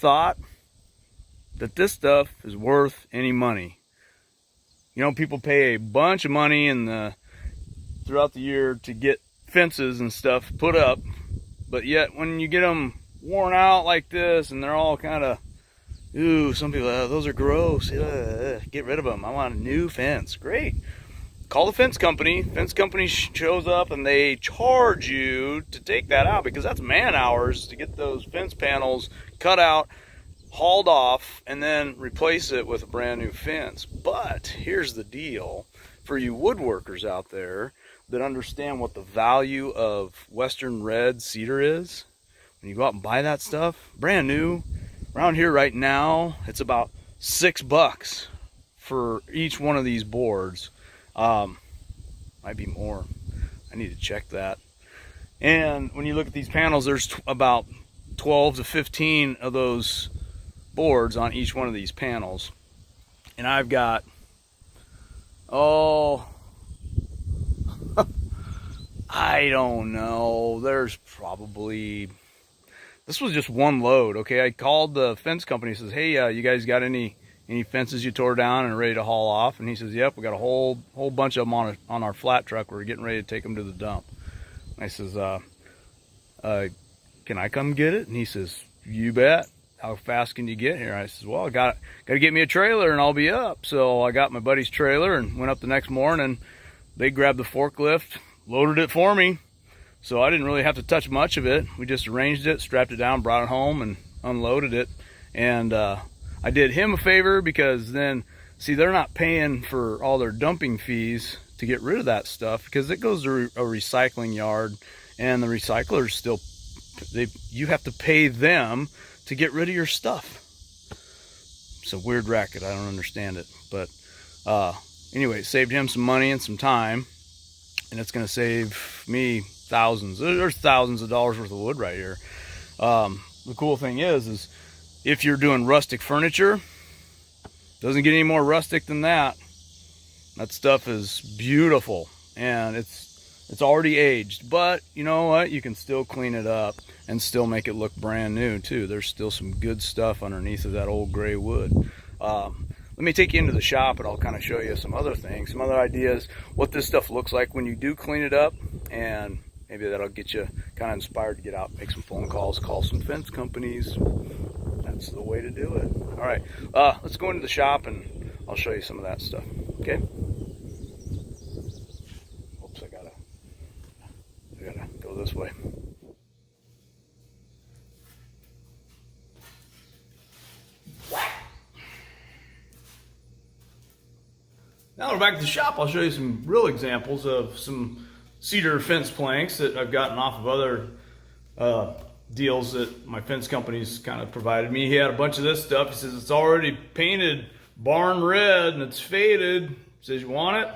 thought that this stuff is worth any money. You know, people pay a bunch of money throughout the year to get fences and stuff put up, but yet when you get them worn out like this and they're all kind of, ooh, some people, those are gross, get rid of them, I want a new fence. Great, call the fence company. Fence company shows up and they charge you to take that out, because that's man hours to get those fence panels cut out, hauled off, and then replace it with a brand new fence. But here's the deal for you woodworkers out there that understand what the value of Western red cedar is. When you go out and buy that stuff brand new around here right now, it's about $6 for each one of these boards. Might be more, I need to check that. And when you look at these panels, there's about 12 to 15 of those boards on each one of these panels, and I've got, oh, I don't know, there's probably, this was just one load. Okay, I called the fence company, says, hey, you guys got any fences you tore down and are ready to haul off? And he says, yep, we got a whole bunch of them on our flat truck, we're getting ready to take them to the dump. And I says, can I come get it? And he says, you bet. How fast can you get here? I says, well, I got to get me a trailer and I'll be up. So I got my buddy's trailer and went up the next morning. They grabbed the forklift, loaded it for me. So I didn't really have to touch much of it. We just arranged it, strapped it down, brought it home and unloaded it. And I did him a favor, because then, see, they're not paying for all their dumping fees to get rid of that stuff, because it goes to a recycling yard, and the recyclers still, you have to pay them to get rid of your stuff. It's a weird racket, I don't understand it. But anyway, it saved him some money and some time, and it's going to save me thousands. There's thousands of dollars worth of wood right here. The cool thing is if you're doing rustic furniture, doesn't get any more rustic than that. That stuff is beautiful, and it's already aged, but you know what, you can still clean it up and still make it look brand new too. There's still some good stuff underneath of that old gray wood. Let me take you into the shop and I'll kind of show you some other things, some other ideas, what this stuff looks like when you do clean it up, and maybe that'll get you kind of inspired to get out, make some phone calls, call some fence companies. That's the way to do it. All right, let's go into the shop and I'll show you some of that stuff, okay? Oops, I gotta go this way. Now we're back at the shop. I'll show you some real examples of some cedar fence planks that I've gotten off of other deals that my fence company's kind of provided me. He had a bunch of this stuff. He says it's already painted barn red and it's faded. He says, you want it?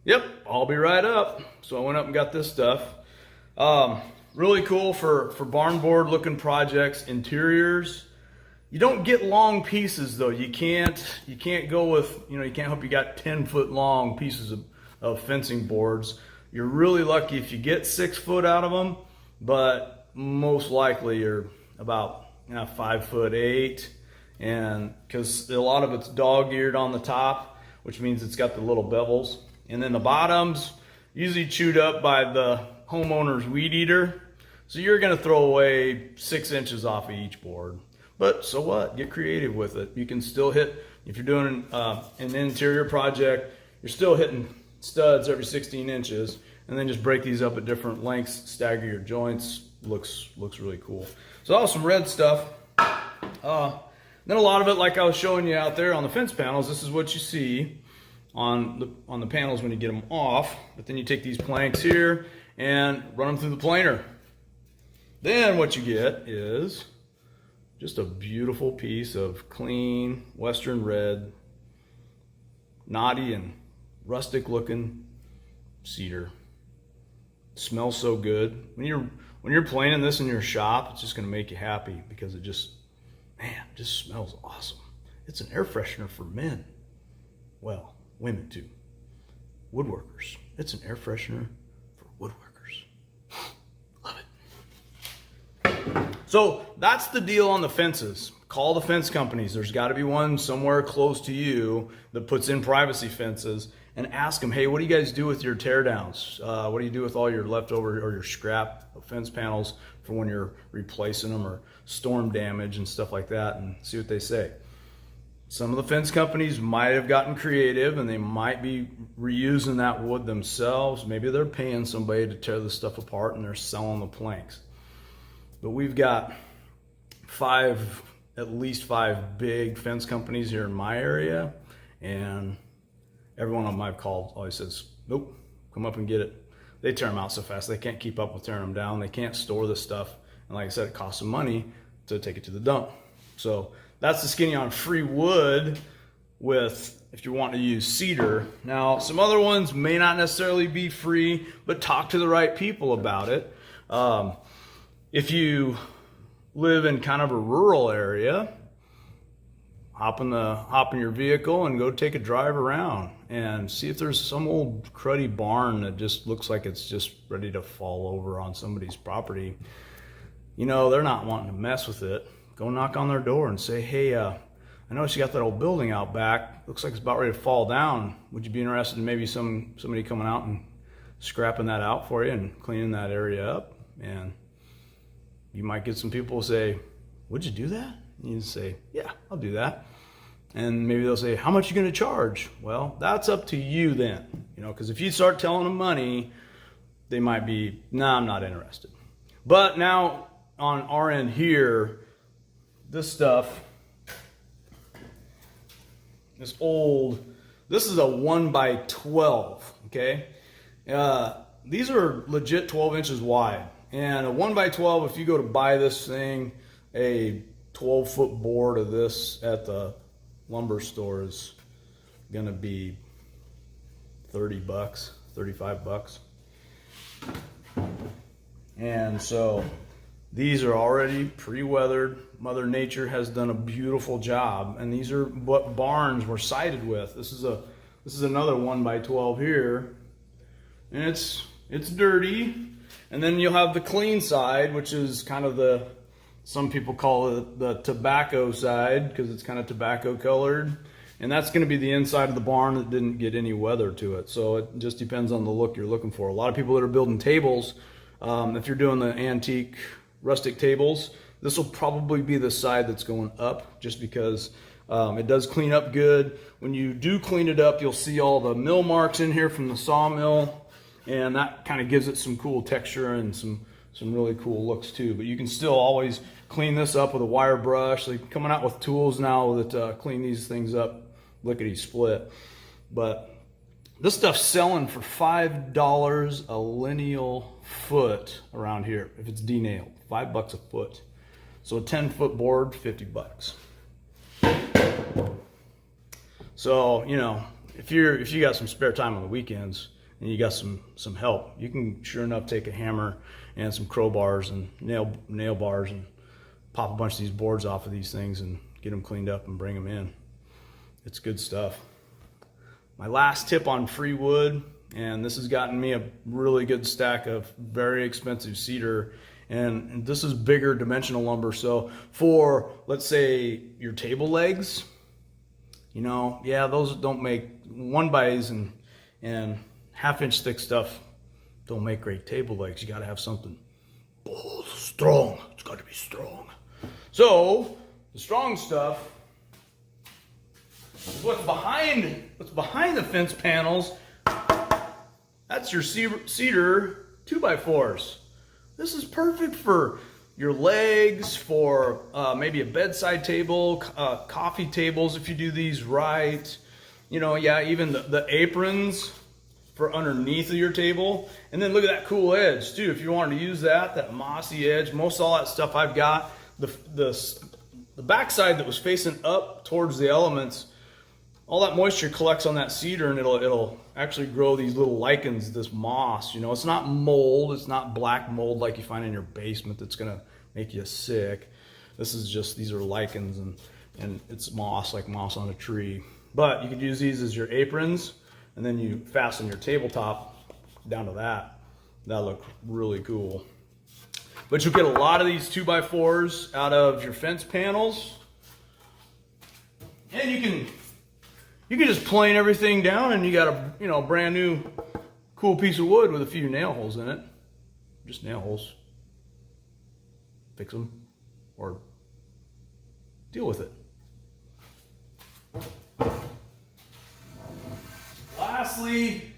Yep, I'll be right up. So I went up and got this stuff. Really cool for barn board looking projects, interiors. You don't get long pieces though. You can't go with, you can't hope you got 10-foot long pieces of fencing boards. You're really lucky if you get 6 foot out of them, but most likely you're about 5'8", and because a lot of it's dog-eared on the top, which means it's got the little bevels, and then the bottoms usually chewed up by the homeowner's weed eater, so you're going to throw away 6 inches off of each board. But so what? Get creative with it. You can still hit, if you're doing an interior project, you're still hitting studs every 16 inches, and then just break these up at different lengths, stagger your joints. Looks really cool. So all some red stuff. Then a lot of it, like I was showing you out there on the fence panels, this is what you see on the panels when you get them off. But then you take these planks here and run them through the planer. Then what you get is just a beautiful piece of clean Western red, knotty and rustic looking cedar. It smells so good. When you're planing this in your shop, it's just gonna make you happy, because it just smells awesome. It's an air freshener for men. Well, women too. Woodworkers. It's an air freshener for woodworkers. Love it. So that's the deal on the fences. Call the fence companies. There's got to be one somewhere close to you that puts in privacy fences, and ask them, hey, what do you guys do with your teardowns? What do you do with all your leftover or your scrap of fence panels for when you're replacing them, or storm damage and stuff like that, and see what they say. Some of the fence companies might have gotten creative and they might be reusing that wood themselves. Maybe they're paying somebody to tear the stuff apart and they're selling the planks. But we've got at least five big fence companies here in my area, and every one of them I've called always says, nope, come up and get it. They tear them out so fast they can't keep up with tearing them down. They can't store this stuff, and like I said, it costs them money to take it to the dump. So that's the skinny on free wood with, if you want to use cedar. Now, some other ones may not necessarily be free, but talk to the right people about it. If you live in kind of a rural area, hop in your vehicle and go take a drive around and see if there's some old cruddy barn that just looks like it's just ready to fall over on somebody's property. You know, they're not wanting to mess with it. Go knock on their door and say, hey, I noticed you got that old building out back. Looks like it's about ready to fall down. Would you be interested in maybe somebody coming out and scrapping that out for you and cleaning that area up? And you might get some people who say, would you do that? And you say, yeah, I'll do that. And maybe they'll say, how much are you going to charge? Well, that's up to you then. You know, because if you start telling them money, they might be, nah, I'm not interested. But now on our end here, this stuff, this is a 1x12, okay? These are legit 12 inches wide. And a 1x12, if you go to buy this thing, a 12-foot board of this at the lumber store is gonna be $30, $35. And so these are already pre-weathered. Mother Nature has done a beautiful job, and these are what barns were sided with. This is another 1x12 here, and it's dirty. And then you'll have the clean side, which is kind of some people call it the tobacco side, because it's kind of tobacco colored. And that's going to be the inside of the barn that didn't get any weather to it. So it just depends on the look you're looking for. A lot of people that are building tables, if you're doing the antique rustic tables, this will probably be the side that's going up, just because it does clean up good. When you do clean it up, you'll see all the mill marks in here from the sawmill, and that kind of gives it some cool texture and some really cool looks too. But you can still always clean this up with a wire brush. They're coming out with tools now that clean these things up lickety split. But this stuff's selling for $5 a lineal foot around here if it's denailed. $5 a foot. So a 10-foot board, $50. So, you know, if you got some spare time on the weekends and you got some help, you can sure enough take a hammer and some crowbars and nail bars and pop a bunch of these boards off of these things and get them cleaned up and bring them in. It's good stuff. My last tip on free wood, and this has gotten me a really good stack of very expensive cedar, and this is bigger dimensional lumber. So for, let's say, your table legs, you know, yeah, those don't make 1x and half-inch thick stuff don't make great table legs. You got to have something bold, strong. It's got to be strong. So the strong stuff is what's behind the fence panels. That's your cedar 2x4s. This is perfect for your legs, for maybe a bedside table, coffee tables if you do these right. You know, yeah, even the aprons for underneath of your table. And then look at that cool edge too. If you wanted to use that mossy edge, most all that stuff I've got, the backside that was facing up towards the elements, all that moisture collects on that cedar, and it'll actually grow these little lichens, this moss. You know, it's not mold, it's not black mold like you find in your basement that's gonna make you sick. This is just, these are lichens, and it's moss, like moss on a tree. But you could use these as your aprons, and then you fasten your tabletop down to that. That'll look really cool. But you'll get a lot of these 2x4s out of your fence panels. And you can just plane everything down and you got a brand new cool piece of wood with a few nail holes in it. Just nail holes. Fix them or deal with it. Lastly,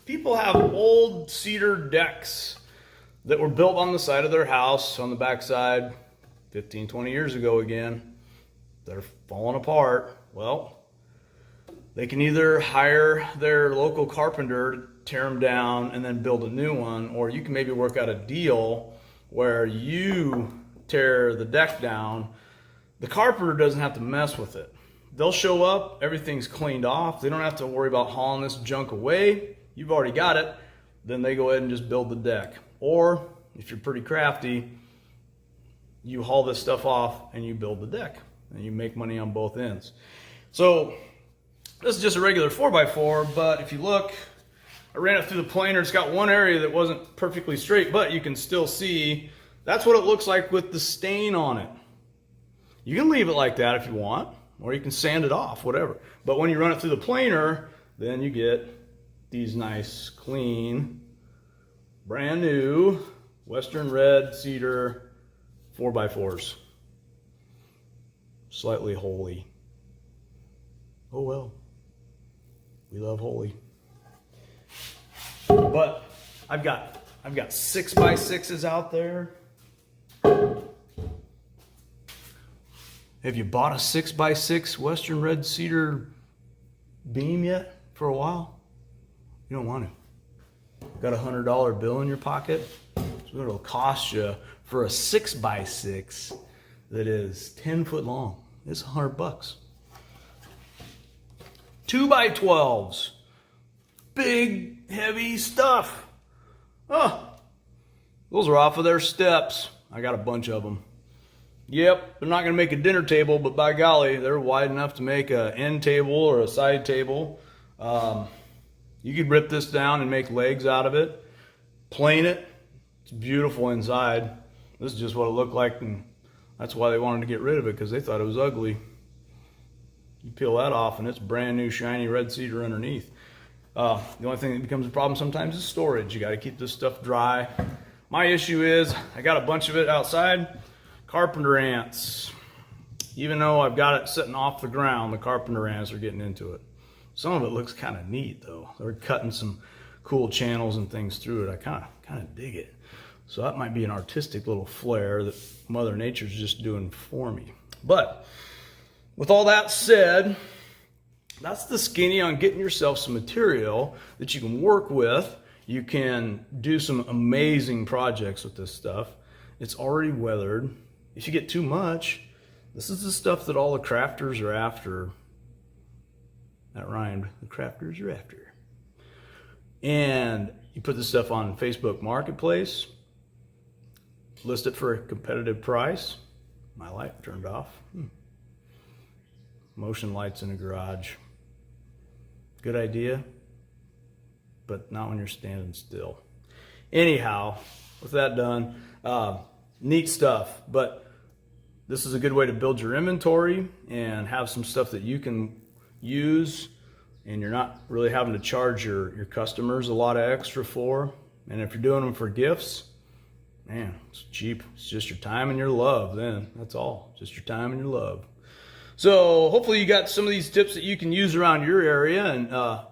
people have old cedar decks that were built on the side of their house, on the backside, 15, 20 years ago again. They're falling apart. Well, they can either hire their local carpenter to tear them down and then build a new one, or you can maybe work out a deal where you tear the deck down. The carpenter doesn't have to mess with it. They'll show up, everything's cleaned off. They don't have to worry about hauling this junk away. You've already got it. Then they go ahead and just build the deck. Or if you're pretty crafty, you haul this stuff off and you build the deck and you make money on both ends. So this is just a regular 4x4, but if you look, I ran it through the planer. It's got one area that wasn't perfectly straight, but you can still see that's what it looks like with the stain on it. You can leave it like that if you want, or you can sand it off, whatever. But when you run it through the planer, then you get these nice, clean, brand new Western red cedar 4x4s. Slightly holy. Oh well, we love holy. But I've got 6x6s out there. Have you bought a 6x6 Western red cedar beam yet for a while? You don't want to. Got a $100 bill in your pocket? That's what it'll cost you for a 6x6 that is 10 foot long. It's $100. 2x12s. Big, heavy stuff. Oh, those are off of their steps. I got a bunch of them. Yep, they're not going to make a dinner table, but by golly, they're wide enough to make an end table or a side table. You could rip this down and make legs out of it. Plane it. It's beautiful inside. This is just what it looked like, and that's why they wanted to get rid of it, because they thought it was ugly. You peel that off, and it's brand new, shiny red cedar underneath. The only thing that becomes a problem sometimes is storage. You got to keep this stuff dry. My issue is I got a bunch of it outside. Carpenter ants. Even though I've got it sitting off the ground, the carpenter ants are getting into it. Some of it looks kind of neat though. They're cutting some cool channels and things through it. I kind of dig it. So that might be an artistic little flair that Mother Nature's just doing for me. But with all that said, that's the skinny on getting yourself some material that you can work with. You can do some amazing projects with this stuff. It's already weathered. If you get too much, this is the stuff that all the crafters are after. That rhymed. The crafters are after. And you put this stuff on Facebook Marketplace, list it for a competitive price. My light turned off. Motion lights in a garage. Good idea, but not when you're standing still. Anyhow, with that done, neat stuff, but this is a good way to build your inventory and have some stuff that you can use and you're not really having to charge your customers a lot of extra for. And if you're doing them for gifts, man, it's cheap. It's just your time and your love then. That's all. Just your time and your love. So hopefully you got some of these tips that you can use around your area, and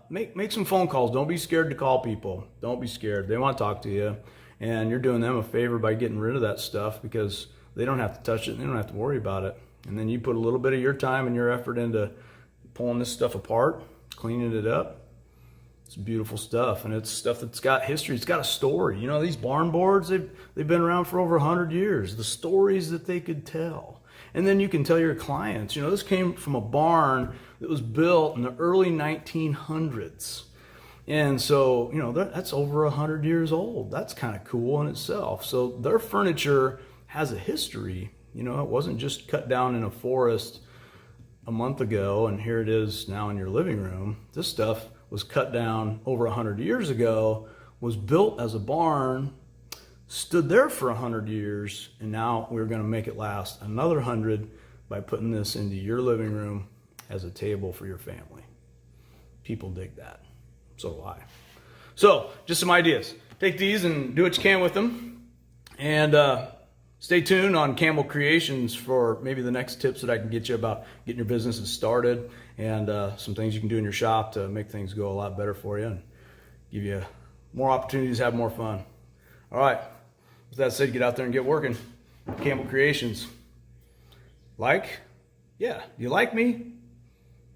make some phone calls. Don't be scared to call people. Don't be scared. They want to talk to you, and you're doing them a favor by getting rid of that stuff because they don't have to touch it and they don't have to worry about it. And then you put a little bit of your time and your effort into pulling this stuff apart, cleaning it up. It's beautiful stuff, and it's stuff that's got history. It's got a story. You know, these barn boards, they've been around for over 100 years. The stories that they could tell. And then you can tell your clients, you know, this came from a barn that was built in the early 1900s. And so, you know, that's over 100 years old. That's kind of cool in itself. So their furniture has a history. You know, it wasn't just cut down in a forest a month ago and here it is now in your living room. This stuff was cut down over 100 years ago was built as a barn, stood there for 100 years, and now we're going to make it last another 100 by putting this into your living room as a table for your family. People dig that. So do I. So, just some ideas. Take these and do what you can with them. And stay tuned on Campbell Creations for maybe the next tips that I can get you about getting your businesses started, and some things you can do in your shop to make things go a lot better for you and give you more opportunities to have more fun. All right. With that said, get out there and get working. Campbell Creations. Like? Yeah. Do you like me?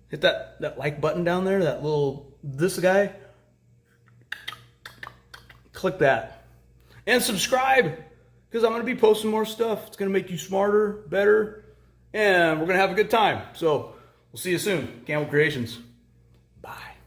Hit that like button down there, that little, this guy. Click that. And subscribe, because I'm going to be posting more stuff. It's going to make you smarter, better, and we're going to have a good time. So we'll see you soon. Campbell Creations. Bye.